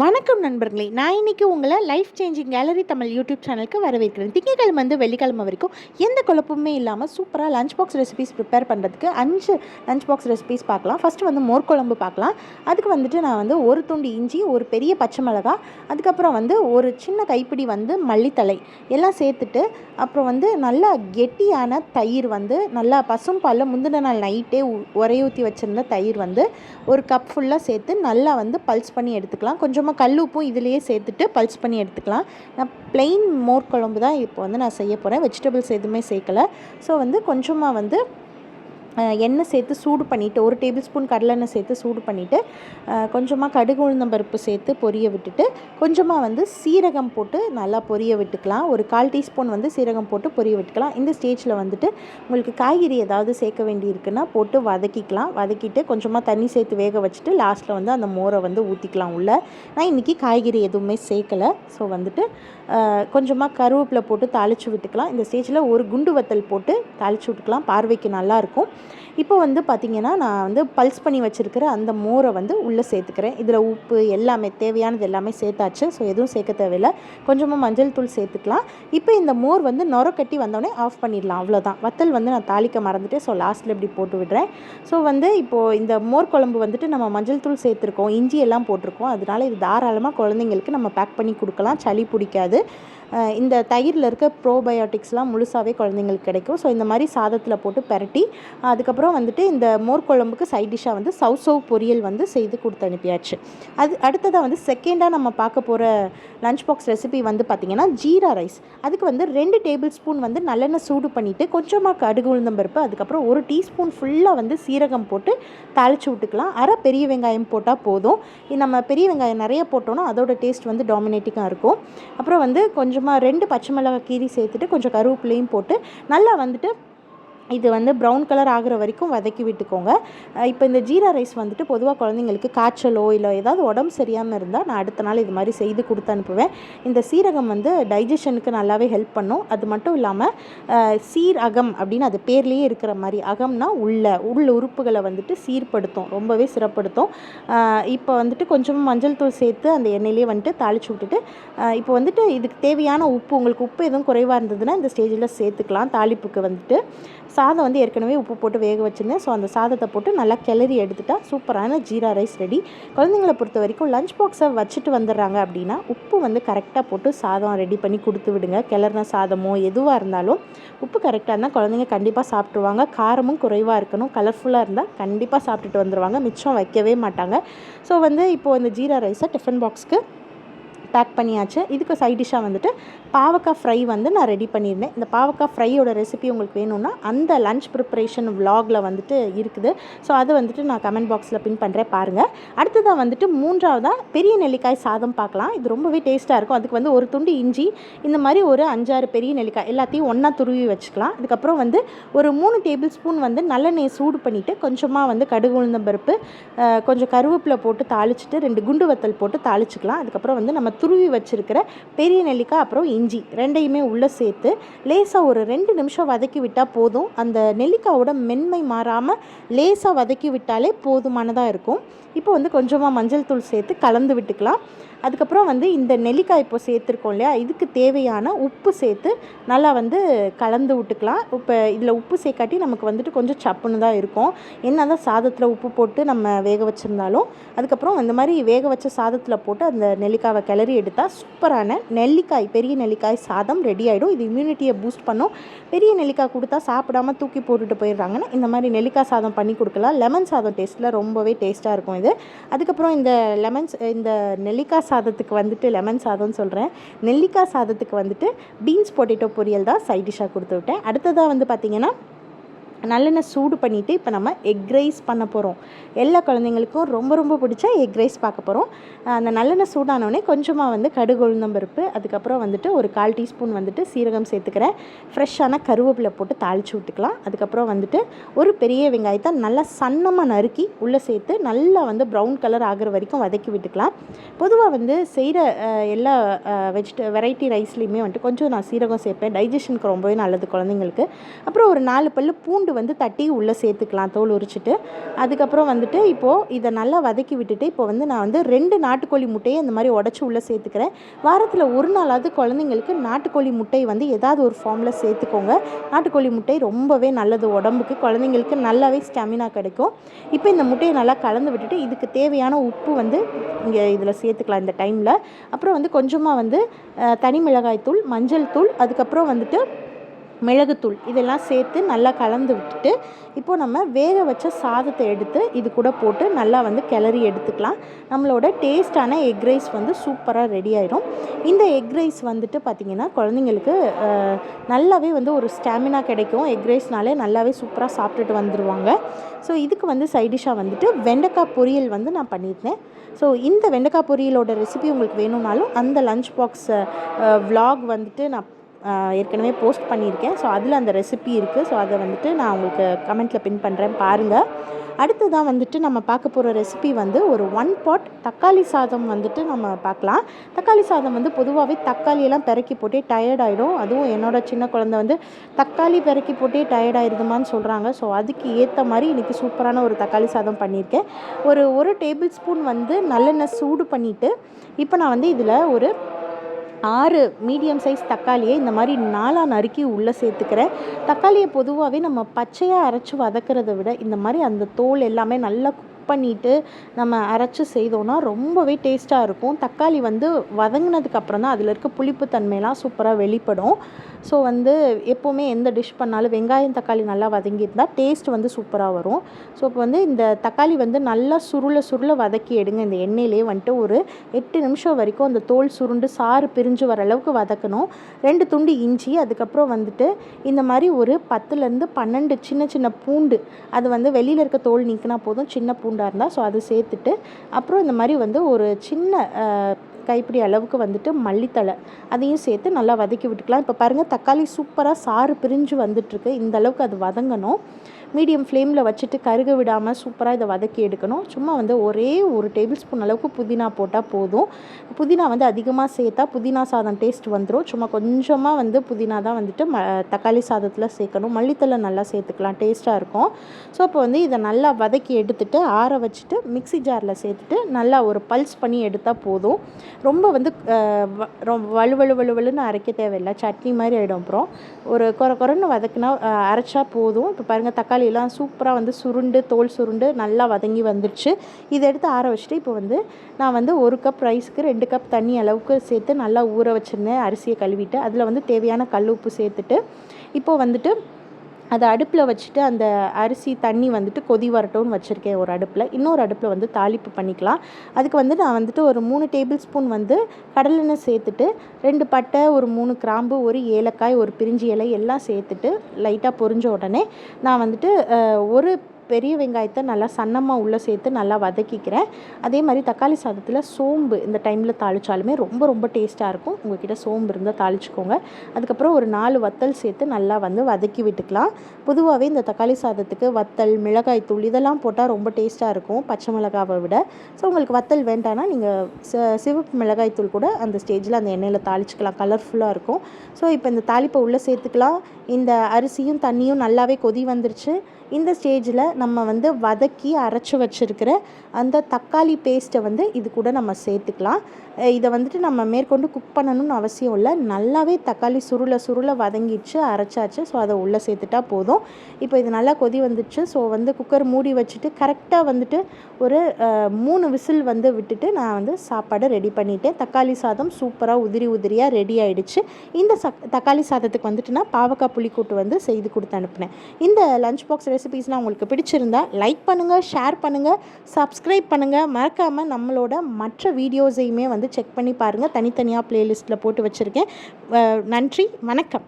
வணக்கம் நண்பர்களே, நான் இன்றைக்கி உங்களை life changing gallery Tamil YouTube சேனலுக்கு வரவேற்கிறேன். திங்கட்கிழமை வெள்ளிக்கிழமை வரைக்கும் எந்த குழப்பமே இல்லாமல் சூப்பராக லஞ்ச் பாக்ஸ் ரெசிபீஸ் ப்ரிப்பேர் பண்ணுறதுக்கு 5 லஞ்ச் பாக்ஸ் ரெசிபீஸ் பார்க்கலாம். ஃபஸ்ட்டு மோர் குழம்பு பார்க்கலாம். அதுக்கு நான் ஒரு துண்டு இஞ்சி, ஒரு பெரிய பச்சை மிளகாய், அதுக்கப்புறம் ஒரு சின்ன கைப்பிடி மல்லித்தலை எல்லாம் சேர்த்துட்டு, அப்புறம் நல்லா கெட்டியான தயிர் நல்லா பசும் பாலில் முந்தின நாள் நைட்டே உரையூற்றி வச்சுருந்த தயிர் ஒரு கப் ஃபுல்லாக சேர்த்து நல்லா பல்ஸ் பண்ணி எடுத்துக்கலாம். கொஞ்சமாக கல் உப்பும் இதிலேயே சேர்த்துட்டு பல்ஸ் பண்ணி எடுத்துக்கலாம். நான் ப்ளெயின் மோர் குழம்பு தான் இப்போ நான் செய்ய போகிறேன். வெஜிடபிள்ஸ் எதுவுமே சேர்க்கலை. ஸோ கொஞ்சமாக எண்ணெய் சேர்த்து சூடு பண்ணிவிட்டு, 1 டேபிள் ஸ்பூன் கடலெண்ணெய் சேர்த்து சூடு பண்ணிவிட்டு, கொஞ்சமாக கடுகு உளுந்தம்பருப்பு சேர்த்து பொரிய விட்டுட்டு, கொஞ்சமாக சீரகம் போட்டு நல்லா பொரிய விட்டுக்கலாம். ஒரு 1/4 டீஸ்பூன் சீரகம் போட்டு பொரிய விட்டுக்கலாம். இந்த ஸ்டேஜில் உங்களுக்கு காய்கறி ஏதாவது சேர்க்க வேண்டி இருக்குன்னா போட்டு வதக்கிக்கலாம். வதக்கிட்டு கொஞ்சமாக தண்ணி சேர்த்து வேக வச்சுட்டு லாஸ்ட்டில் அந்த மோரை ஊற்றிக்கலாம் உள்ளே. நான் இன்றைக்கி காய்கறி எதுவுமே சேர்க்கலை. ஸோ கொஞ்சமாக கருவேப்பிலை போட்டு தாளித்து விட்டுக்கலாம். இந்த ஸ்டேஜில் ஒரு குண்டு வத்தல் போட்டு தாளித்து விட்டுக்கலாம். பார்வைக்கு நல்லாயிருக்கும். இப்போ பார்த்திங்கன்னா நான் பல்ஸ் பண்ணி வச்சுருக்கிற அந்த மோரை உள்ளே சேர்த்துக்கிறேன். இதில் உப்பு எல்லாமே தேவையானது எல்லாமே சேர்த்தாச்சு. ஸோ எதுவும் சேர்க்க தேவையில்லை. கொஞ்சமாக மஞ்சள் தூள் சேர்த்துக்கலாம். இப்போ இந்த மோர் நொர கட்டி வந்தோடனே ஆஃப் பண்ணிடலாம். அவ்வளோதான். வத்தல் நான் தாளிக்க மறந்துட்டேன். ஸோ லாஸ்ட்டில் இப்படி போட்டு விடுறேன். ஸோ இப்போது இந்த மோர் குழம்பு நம்ம மஞ்சள் தூள் சேர்த்துருக்கோம், இஞ்சி எல்லாம் போட்டிருக்கோம். அதனால் இது தாராளமாக குழந்தைங்களுக்கு நம்ம பேக் பண்ணி கொடுக்கலாம். சளி பிடிக்காது. இந்த தயிரில் இருக்க ப்ரோபயோட்டிக்ஸ்லாம் முழுசாகவே குழந்தைங்களுக்கு கிடைக்கும். ஸோ இந்த மாதிரி சாதத்தில் போட்டு பெரட்டி, அதுக்கப்புறம் இந்த மோர் குழம்புக்கு சைட் டிஷ்ஷாக சவ் பொரியல் செய்து கொடுத்து அனுப்பியாச்சு. அடுத்ததாக செகண்டாக நம்ம பார்க்க போகிற லஞ்ச் பாக்ஸ் ரெசிபி பார்த்திங்கன்னா ஜீரா ரைஸ். அதுக்கு 2 டேபிள் ஸ்பூன் நல்லெண்ணெய் சூடு பண்ணிவிட்டு, கொஞ்சமாக கடுகு உளுந்தம்பருப்பு, அதுக்கப்புறம் 1 டீஸ்பூன் ஃபுல்லாக சீரகம் போட்டு தாளித்து விட்டுக்கலாம். அரை பெரிய வெங்காயம் போட்டால் போதும். நம்ம பெரிய வெங்காயம் நிறைய போட்டோன்னா அதோட டேஸ்ட் டாமினேட்டிங்காக இருக்கும். அப்புறம் கொஞ்சமாக 2 பச்சை மிளகாய் கீரி சேர்த்துட்டு, கொஞ்சம் கருவேப்பிலையும் போட்டு நல்லா இது ப்ரௌன் கலர் ஆகிற வரைக்கும் வதக்கி விட்டுக்கோங்க. இப்போ இந்த ஜீரா ரைஸ் பொதுவாக குழந்தைங்களுக்கு காய்ச்சலோ இல்லை ஏதாவது உடம்பு சரியாமல் இருந்தால் நான் அடுத்த நாள் இது மாதிரி செய்து கொடுத்து அனுப்புவேன். இந்த சீரகம் டைஜஷனுக்கு நல்லாவே ஹெல்ப் பண்ணும். அது மட்டும் இல்லாமல் சீர் அகம் அப்படின்னு அது பேர்லேயே இருக்கிற மாதிரி, அகம்னா உள்ள உறுப்புகளை சீர்படுத்தும், ரொம்பவே சிறப்படுத்தும். இப்போ கொஞ்சமாக மஞ்சள் தூள் சேர்த்து அந்த எண்ணெயிலே தாளித்து விட்டுட்டு, இப்போ இதுக்கு தேவையான உப்பு, உங்களுக்கு உப்பு எதுவும் குறைவாக இருந்ததுன்னா இந்த ஸ்டேஜில் சேர்த்துக்கலாம். தாளிப்புக்கு சாதம் ஏற்கனவே உப்பு போட்டு வேக வச்சுருந்தேன். ஸோ அந்த சாதத்தை போட்டு நல்லா கிளறி எடுத்துட்டால் சூப்பரான ஜீரா ரைஸ் ரெடி. குழந்தைங்களை பொறுத்த வரைக்கும் லஞ்ச் பாக்ஸை வச்சுட்டு வந்துடுறாங்க அப்படின்னா உப்பு கரெக்டாக போட்டு சாதம் ரெடி பண்ணி கொடுத்து விடுங்க. கிளறின சாதமோ எதுவாக இருந்தாலும் உப்பு கரெக்டாக இருந்தால் குழந்தைங்க கண்டிப்பாக சாப்பிட்ருவாங்க. காரமும் குறைவாக இருக்கணும், கலர்ஃபுல்லாக இருந்தால் கண்டிப்பாக சாப்பிட்டுட்டு வந்துடுவாங்க, மிச்சம் வைக்கவே மாட்டாங்க. ஸோ இப்போது இந்த ஜீரா ரைஸை டிஃபன் பாக்ஸ்க்கு பேக் பண்ணியாச்சு. இதுக்கு சைட் டிஷ்ஷாக பாவக்காய் ஃப்ரை நான் ரெடி பண்ணியிருந்தேன். இந்த பாவக்காய் ஃப்ரையோட ரெசிபி உங்களுக்கு வேணும்னா அந்த லஞ்ச் ப்ரிப்பரேஷன் விலாகில் இருக்குது. ஸோ அது நான் கமெண்ட் பாக்ஸில் பின் பண்ணுறேன், பாருங்கள். அடுத்ததாக மூன்றாவதாக பெரிய நெல்லிக்காய் சாதம் பார்க்கலாம். இது ரொம்பவே டேஸ்ட்டாக இருக்கும். அதுக்கு ஒரு துண்டு இஞ்சி, இந்த மாதிரி ஒரு 5-6 பெரிய நெல்லிக்காய் எல்லாத்தையும் ஒன்றா துருவி வச்சுக்கலாம். அதுக்கப்புறம் ஒரு 3 டேபிள் ஸ்பூன் நல்லெண்ணெயை சூடு பண்ணிவிட்டு, கொஞ்சமாக கடுகு உளுந்தம்பருப்பு, கொஞ்சம் கருவேப்பிலை போட்டு தாளிச்சிட்டு 2 குண்டு வத்தல் போட்டு தாளிச்சிக்கலாம். அதுக்கப்புறம் நம்ம துருவி வச்சுருக்கிற பெரிய நெல்லிக்காய் அப்புறம் இஞ்சி ரெண்டையுமே உள்ளே சேர்த்து லேசாக ஒரு 2 நிமிஷம் வதக்கி விட்டால் போதும். அந்த நெல்லிக்காயோட மென்மை மாறாமல் லேசாக வதக்கி விட்டாலே போதுமானதாக இருக்கும். இப்போ கொஞ்சமாக மஞ்சள் தூள் சேர்த்து கலந்து விட்டுக்கலாம். அதுக்கப்புறம் இந்த நெல்லிக்காய் இப்போ சேர்த்துருக்கோம் இல்லையா, இதுக்கு தேவையான உப்பு சேர்த்து நல்லா கலந்து விட்டுக்கலாம். இப்போ இதில் உப்பு சேர்க்காட்டி நமக்கு கொஞ்சம் சப்புன்னு தான் இருக்கும். என்ன தான் சாதத்தில் உப்பு போட்டு நம்ம வேக வச்சுருந்தாலும், அதுக்கப்புறம் இந்த மாதிரி வேக வச்ச சாதத்தில் போட்டு அந்த நெல்லிக்காவை கிளறி எடுத்தால் சூப்பரான பெரிய நெல்லிக்காய் சாதம் ரெடி ஆகிடும். இது இம்யூனிட்டியை பூஸ்ட் பண்ணும். பெரிய நெல்லிக்காய் கொடுத்தா சாப்பிடாமல் தூக்கி போட்டுட்டு போயிடுறாங்கன்னா இந்த மாதிரி நெல்லிக்காய் சாதம் பண்ணி கொடுக்கலாம். லெமன் சாதம் டேஸ்ட்டில் ரொம்பவே டேஸ்ட்டாக இருக்கும் இது. அதுக்கப்புறம் இந்த நெல்லிக்காய் சாதத்துக்கு லெமன் சாதம்னு சொல்கிறேன், நெல்லிக்காய் சாதத்துக்கு பீன்ஸ் பொட்டேட்டோ பொரியல் தான் சைட் டிஷ்ஷாக கொடுத்து விட்டேன். அடுத்ததாக பார்த்திங்கன்னா நல்லெண்ணெய் சூடு பண்ணிவிட்டு இப்போ நம்ம எக் ரைஸ் பண்ண போகிறோம். எல்லா குழந்தைங்களுக்கும் ரொம்ப ரொம்ப பிடிச்ச எக் ரைஸ் பார்க்க போகிறோம். அந்த நல்லெண்ணெய் சூடானோடனே கொஞ்சமாக கடுகு உளுந்தம்பருப்பு, அதுக்கப்புறம் ஒரு 1/4 டீஸ்பூன் சீரகம் சேர்த்துக்கிறேன். ஃப்ரெஷ்ஷான கருவேப்பிலை போட்டு தாளித்து விட்டுக்கலாம். அதுக்கப்புறம் ஒரு பெரிய வெங்காயத்தை நல்லா சன்னமாக நறுக்கி உள்ளே சேர்த்து நல்லா ப்ரௌன் கலர் ஆகிற வரைக்கும் வதக்கி விட்டுக்கலாம். பொதுவாக செய்கிற எல்லா வெரைட்டி ரைஸ்லேயுமே கொஞ்சம் நான் சீரகம் சேர்ப்பேன். டைஜஷனுக்கு ரொம்பவே நல்லது குழந்தைங்களுக்கு. அப்புறம் ஒரு 4 பல்லு பூண்டு பூண்டு வந்து தட்டி உள்ளே சேர்த்துக்கலாம் தோல் உரிச்சிட்டு. அதுக்கப்புறம் வந்துட்டு இப்போது இதை நல்லா வதக்கி விட்டுட்டு இப்போ வந்து நான் வந்து 2 நாட்டுக்கோழி முட்டையை இந்த மாதிரி உடச்சி உள்ளே சேர்த்துக்கிறேன். வாரத்தில் ஒரு நாளாவது குழந்தைங்களுக்கு நாட்டுக்கோழி முட்டை வந்து ஏதாவது ஒரு ஃபார்மில் சேர்த்துக்கோங்க. நாட்டுக்கோழி முட்டை ரொம்பவே நல்லது உடம்புக்கு, குழந்தைங்களுக்கு நல்லாவே ஸ்டாமினா கிடைக்கும். இப்போ இந்த முட்டையை நல்லா கலந்து விட்டுட்டு இதுக்கு தேவையான உப்பு வந்து இங்கே இதில் சேர்த்துக்கலாம் இந்த டைமில். அப்புறம் வந்து கொஞ்சமாக வந்து தனி மிளகாய் தூள், மஞ்சள் தூள், அதுக்கப்புறம் வந்துட்டு மிளகுத்தூள் இதெல்லாம் சேர்த்து நல்லா கலந்து விட்டுட்டு இப்போது நம்ம வேக வச்ச சாதத்தை எடுத்து இது கூட போட்டு நல்லா வந்து கிளறி எடுத்துக்கலாம். நம்மளோட டேஸ்டான எக் ரைஸ் வந்து சூப்பராக ரெடி ஆயிடும். இந்த எக் ரைஸ் வந்துட்டு பார்த்திங்கன்னா குழந்தைங்களுக்கு நல்லாவே வந்து ஒரு ஸ்டாமினா கிடைக்கும். எக் ரைஸ்னாலே நல்லாவே சூப்பராக சாப்பிட்டுட்டு வந்துடுவாங்க. ஸோ இதுக்கு வந்து சைடிஷ்ஷாக வந்துட்டு வெண்டைக்காய் பொரியல் வந்து நான் பண்ணியிருந்தேன். ஸோ இந்த வெண்டைக்காய் பொரியலோட ரெசிபி உங்களுக்கு வேணும்னாலும் அந்த லஞ்ச் பாக்ஸ் vlog வந்துட்டு நான் ஏற்கனவே போஸ்ட் பண்ணியிருக்கேன். ஸோ அதில் அந்த ரெசிபி இருக்குது. ஸோ அதை வந்துட்டு நான் உங்களுக்கு கமெண்ட்டில் பின் பண்ணுறேன், பாருங்கள். அடுத்ததான் வந்துட்டு நம்ம பார்க்க போகிற ரெசிபி வந்து ஒரு 1 pot தக்காளி சாதம் வந்துட்டு நம்ம பார்க்கலாம். தக்காளி சாதம் வந்து பொதுவாகவே தக்காளியெல்லாம் பெருக்கி போட்டே டயர்ட் ஆகிடும். அதுவும் என்னோட சின்ன குழந்தை வந்து தக்காளி பெருக்கி போட்டே டயர்ட் ஆகிடுதுமான்னு சொல்கிறாங்க. ஸோ அதுக்கு ஏற்ற மாதிரி இன்றைக்கி சூப்பரான ஒரு தக்காளி சாதம் பண்ணியிருக்கேன். ஒரு டேபிள் ஸ்பூன் வந்து நல்லெண்ணெய் சூடு பண்ணிவிட்டு இப்போ நான் வந்து இதில் ஒரு 6 மீடியம் சைஸ் தக்காளியை இந்த மாதிரி 4 நறுக்கி உள்ளே சேர்த்துக்கிறேன். தக்காளியை பொதுவாகவே நம்ம பச்சையாக அரைச்சி வதக்கிறத விட இந்த மாதிரி அந்த தோல் எல்லாமே நல்லா பண்ணிவிட்டு நம்ம அரைச்சி செய்தோன்னா ரொம்பவே டேஸ்ட்டாக இருக்கும். தக்காளி வந்து வதங்கினதுக்கப்புறம் தான் அதில் இருக்க புளிப்பு தன்மையெல்லாம் சூப்பராக வெளிப்படும். ஸோ வந்து எப்போவுமே எந்த டிஷ் பண்ணாலும் வெங்காயம் தக்காளி நல்லா வதங்கியிருந்தால் டேஸ்ட் வந்து சூப்பராக வரும். ஸோ இப்போ வந்து இந்த தக்காளி வந்து நல்லா சுருள வதக்கி எடுங்க. இந்த எண்ணெயிலே வந்துட்டு ஒரு 8 நிமிஷம் வரைக்கும் அந்த தோல் சுருண்டு சாறு பிரிஞ்சு வர அளவுக்கு வதக்கணும். 2 துண்டு இஞ்சி, அதுக்கப்புறம் வந்துட்டு இந்த மாதிரி ஒரு 10லேருந்து 12 சின்ன பூண்டு, அது வந்து வெளியில் இருக்க தோல் நீக்கினா போதும், சின்ன பூண்டாக இருந்தால். ஸோ அது சேர்த்துட்டு அப்புறம் இந்த மாதிரி வந்து ஒரு சின்ன கைப்பிடி அளவுக்கு வந்துட்டு மல்லித்தழை அதையும் சேர்த்து நல்லா வதக்கி விட்டுக்கலாம். இப்போ பாருங்கள் தக்காளி சூப்பராக சாறு பிரிஞ்சு வந்துட்டுருக்கு. இந்த அளவுக்கு அது வதங்கணும். மீடியம் ஃப்ளேமில் வச்சுட்டு கருக விடாமல் சூப்பராக இதை வதக்கி எடுக்கணும். சும்மா வந்து ஒரே ஒரு டேபிள் ஸ்பூன் அளவுக்கு புதினா போட்டால் போதும். புதினா வந்து அதிகமாக சேர்த்தா புதினா சாதம் டேஸ்ட் வந்துடும். சும்மா கொஞ்சமாக வந்து புதினா தான் வந்துட்டு தக்காளி சாதத்தில் சேர்க்கணும். மல்லித்தழை நல்லா சேர்த்துக்கலாம், டேஸ்ட்டாக இருக்கும். ஸோ அப்போ வந்து இதை நல்லா வதக்கி எடுத்துகிட்டு ஆற வச்சுட்டு மிக்ஸி ஜாரில் சேர்த்துட்டு நல்லா ஒரு பல்ஸ் பண்ணி எடுத்தால் போதும். ரொம்ப வந்து வலுவலுன்னு அரைக்க தேவையில்லை, சட்னி மாதிரி ஆகிடும். அப்புறம் ஒரு குறைன்னு வதக்கினா அரைச்சா போதும். இப்போ பாருங்கள் தக்காளியெல்லாம் சூப்பராக வந்து சுருண்டு தோல் சுருண்டு நல்லா வதங்கி வந்துடுச்சு. இதை எடுத்து ஆற வச்சுட்டு இப்போ வந்து நான் வந்து 1 கப் ரைஸுக்கு 2 கப் தண்ணி அளவுக்கு சேர்த்து நல்லா ஊற வச்சுருந்தேன். அரிசியை கழுவிட்டு அதில் வந்து தேவையான கல் உப்பு சேர்த்துட்டு இப்போது வந்துட்டு அதை அடுப்பில் வச்சுட்டு அந்த அரிசி தண்ணி வந்துட்டு கொதி வரட்டும்னு வச்சுருக்கேன் ஒரு அடுப்பில். இன்னொரு அடுப்பில் வந்து தாளிப்பு பண்ணிக்கலாம். அதுக்கு வந்து நான் வந்துட்டு ஒரு 3 டேபிள் ஸ்பூன் வந்து கடலெண்ணெய் சேர்த்துட்டு 2 பட்டை, ஒரு 3 கிராம்பு, ஒரு ஏலக்காய், ஒரு பிரிஞ்சி இலை எல்லாம் சேர்த்துட்டு லைட்டாக பொரிஞ்ச உடனே நான் வந்துட்டு ஒரு பெரிய வெங்காயத்தை நல்லா சன்னமாக உள்ளே சேர்த்து நல்லா வதக்கிக்கிறேன். அதே மாதிரி தக்காளி சாதத்தில் சோம்பு இந்த டைமில் தாளித்தாலுமே ரொம்ப டேஸ்ட்டாக இருக்கும். உங்கள்கிட்ட சோம்பு இருந்தால் தாளிச்சுக்கோங்க. அதுக்கப்புறம் ஒரு 4 வத்தல் சேர்த்து நல்லா வந்து வதக்கி விட்டுக்கலாம். பொதுவாகவே இந்த தக்காளி சாதத்துக்கு வத்தல், மிளகாய் தூள் இதெல்லாம் போட்டால் ரொம்ப டேஸ்ட்டாக இருக்கும் பச்சை மிளகாவை விட. ஸோ உங்களுக்கு வத்தல் வேண்டான்னா நீங்கள் சிவப்பு மிளகாய் தூள் கூட அந்த ஸ்டேஜில் அந்த எண்ணெயில் தாளிச்சிக்கலாம், கலர்ஃபுல்லாக இருக்கும். ஸோ இப்போ இந்த தாளிப்பை உள்ளே சேர்த்துக்கலாம். இந்த அரிசியும் தண்ணியும் நல்லாவே கொதி வந்துருச்சு. இந்த ஸ்டேஜில் நம்ம வந்து வதக்கி அரைச்சி வச்சுருக்கிற அந்த தக்காளி பேஸ்ட்டை வந்து இது கூட நம்ம சேர்த்துக்கலாம். இதை வந்துட்டு நம்ம மேற்கொண்டு குக் பண்ணணும்னு அவசியம் இல்லை. நல்லாவே தக்காளி சுருள வதங்கிடுச்சு, அரைச்சாச்சு. ஸோ அதை உள்ளே சேர்த்துட்டா போதும். இப்போ இது நல்லா கொதி வந்துடுச்சு. ஸோ வந்து குக்கர் மூடி வச்சுட்டு கரெக்டாக வந்துட்டு ஒரு 3 விசில் வந்து விட்டுட்டு நான் வந்து சாப்பாடை ரெடி பண்ணிட்டேன். தக்காளி சாதம் சூப்பராக உதிரியாக ரெடி ஆகிடுச்சு. இந்த தக்காளி சாதத்துக்கு வந்துட்டு நான் பாவக்காய் புளிக்கூட்டு வந்து செய்து கொடுத்து அனுப்பினேன். இந்த லஞ்ச் பாக்ஸ் ரெசிபீஸ்லாம் உங்களுக்கு பிடிச்சிருந்தா லைக் பண்ணுங்கள், ஷேர் பண்ணுங்கள், சப்ஸ்கிரைப் பண்ணுங்கள். மறக்காமல் நம்மளோட மற்ற வீடியோஸையுமே வந்து செக் பண்ணி பாருங்கள். தனித்தனியாக ப்ளேலிஸ்ட்டில் போட்டு வச்சுருக்கேன். நன்றி, வணக்கம்.